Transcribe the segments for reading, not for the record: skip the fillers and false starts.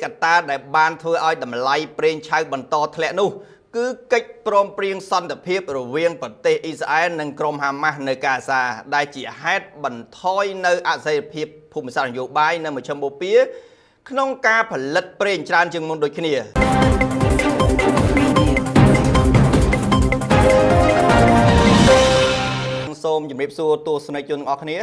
កត្តាដែលបានធ្វើឲ្យតម្លៃប្រេងឆៅបន្តធ្លាក់នោះគឺកិច្ចព្រមព្រៀងសន្តិភាពរវាងប្រទេសអ៊ីស្រាអែលនិងក្រុមហាម៉ាស់នៅកាហ្សាដែលជាហេតុបន្ថយនៅអស្ថិរភាពភូមិសាស្ត្រនយោបាយនៅមជ្ឈមបូព៌ាក្នុងការផលិតប្រេងច្រើនជាងមុនដូចគ្នាសូមជម្រាបសួរទស្សនិកជនទាំងអស់គ្នា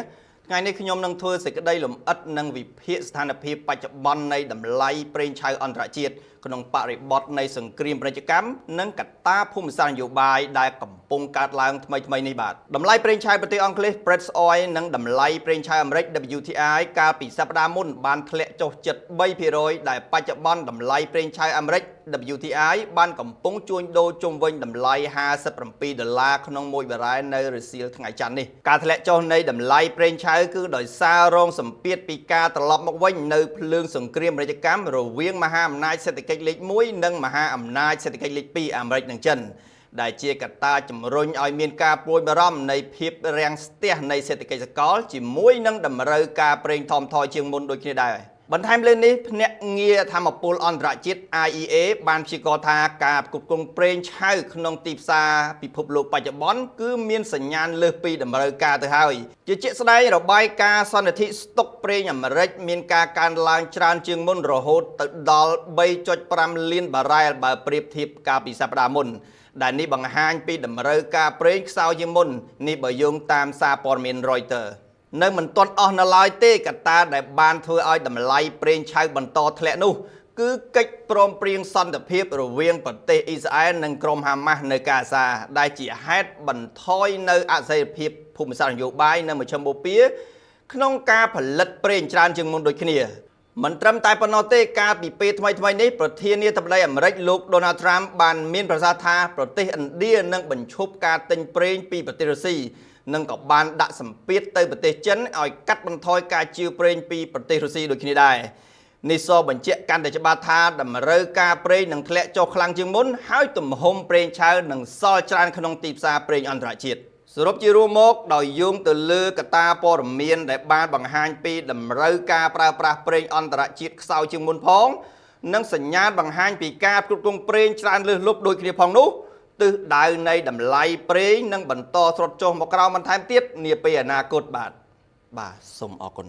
ថ្ងៃនេះខ្ញុំនឹងធ្វើសេចក្តីលម្អិតនិងវិភាគស្ថានភាពបច្ចុប្បន្ននៃតម្លៃប្រេងឆៅអន្តរជាតិក្នុងបរិបទនៃសង្គ្រាមពាណិជ្ជកម្មនិងកត្តាភូមិសាស្ត្រនយោបាយដែលកំពុងកើតឡើងថ្មីនេះបាទតម្លៃប្រេងឆៅប្រទេសអង់គ្លេស Brent Oil និងតម្លៃប្រេងឆៅអាមេរិក WTI កាលពីសប្តាហ៍មុនបានធ្លាក់ចុះជិត 3% ដែលបច្ចុប្បន្នតម្លៃប្រេងឆៅអាមេរិក WTI បានកំពុងជួញដូរជុំវិញតម្លៃ$57ក្នុង1បារ៉ែលនៅរសៀលថ្ងៃច័ន្ទនេះការធ្លាក់ចុះនៃតម្លៃប្រេងឆៅគឺដោយសាររងសម្ពាធពីការត្រឡប់មកវិញនៅភ្លើងសង្គ្រាមពាណិជ្ជកម្មរវាងមហាអំណាចសេដ្ឋកិច្ចលេខ1និងមហាអំណាចសេដ្ឋកិច្ចលេខ2អាមេរិកនិងចិនដែលជាកត្តាជំរុញឲ្យមានការព្រួយបារម្ភនៃភាពរាំងស្ទះនៃសេដ្ឋកិច្ចសកលជាមួយនឹងតម្រូវការប្រេងថមថយជាងមុនដូចគ្នាដែរបន្ថែមលើនេះភ្នាក់ងារថាមពលអន្តរជាតិ IEA បានព្យាករណ៍ថាការផ្គត់ផ្គង់ប្រេងឆៅក្នុងទីផ្សារពិភពលោកបច្ចុប្បន្នគឺមានសញ្ញាណលើសពីតម្រូវការទៅហើយជាជាក់ស្ដែងរបាយការណ៍សន្និធិស្តុកប្រេងអាមេរិកមានការកើនឡើងច្រើនជាងមុនរហូតទៅដល់ 3.5 លានបារ៉ែលបើប្រៀបធៀបកាលពីសប្តាហ៍មុនដែលនេះបង្ហាញពីតម្រូវការប្រេងខ្សោយជាងមុននេះបើយោងតាមសារព័ត៌មាន Reutersនៅមិនទាន់អស់នៅឡើយទេកត្តាដែលបានធ្វើឲ្យតម្លៃប្រេងឆៅបន្តធ្លាក់នោះគឺកិច្ចព្រមព្រៀងសន្តិភាពរវាងប្រទេសអ៊ីស្រាអែលនិងក្រុមហាម៉ាស់នៅកាហ្សាដែលជាហេតុបន្ថយនៅអស្ថិរភាពភូមិសាស្ត្រនយោបាយនៅមជ្ឈមបូព៌ាក្នុងការផលិតប្រេងច្រើនជាងមុនដូចគ្នាមិនត្រឹមតែប៉ុណ្ណោះទេកាលពីពេលថ្មីនេះប្រធានាធិបតីអាមេរិកលោក Donald Trump បានមានប្រសាសន៍ថាប្រទេសឥណ្ឌានឹងបញ្ឈប់ការទិញប្រេងពីប្រទេសរុស្ស៊ីនិងក៏បានដាក់សម្ពាធទៅប្រទេសចិនឲ្យកាត់បន្ថយការជឿប្រេងពីប្រទេសរុស្ស៊ីដូចគ្នាដែរនេះសបញ្ជាក់កាន់តែច្បាស់ថាតម្រូវការប្រេងនឹងធ្លាក់ចុះខ្លាំងជាងមុនហើយទំហំប្រេងឆៅនឹងសល់ច្រើនក្នុងទីផ្សារប្រេងអន្តរជាតិសរុបជារួមមកដោយយោងទៅលើកត្តាព័ត៌មានដែលបានបង្ហាញពីតម្រូវការប្រើប្រាស់ប្រេងអន្តរជាតិខ្សោយជាងមុនផងនិងសញ្ញាណបង្ហាញពីការផ្គត់ផ្គង់ប្រេងច្រើនលើសលប់ដូចគ្នាផងនោះទិសដៅនៃតម្លៃប្រេងនឹងបន្តស្រុតចុះមកក្រោមបន្ថែមទៀតនាពេលអនាគតបាទសូមអរគុណ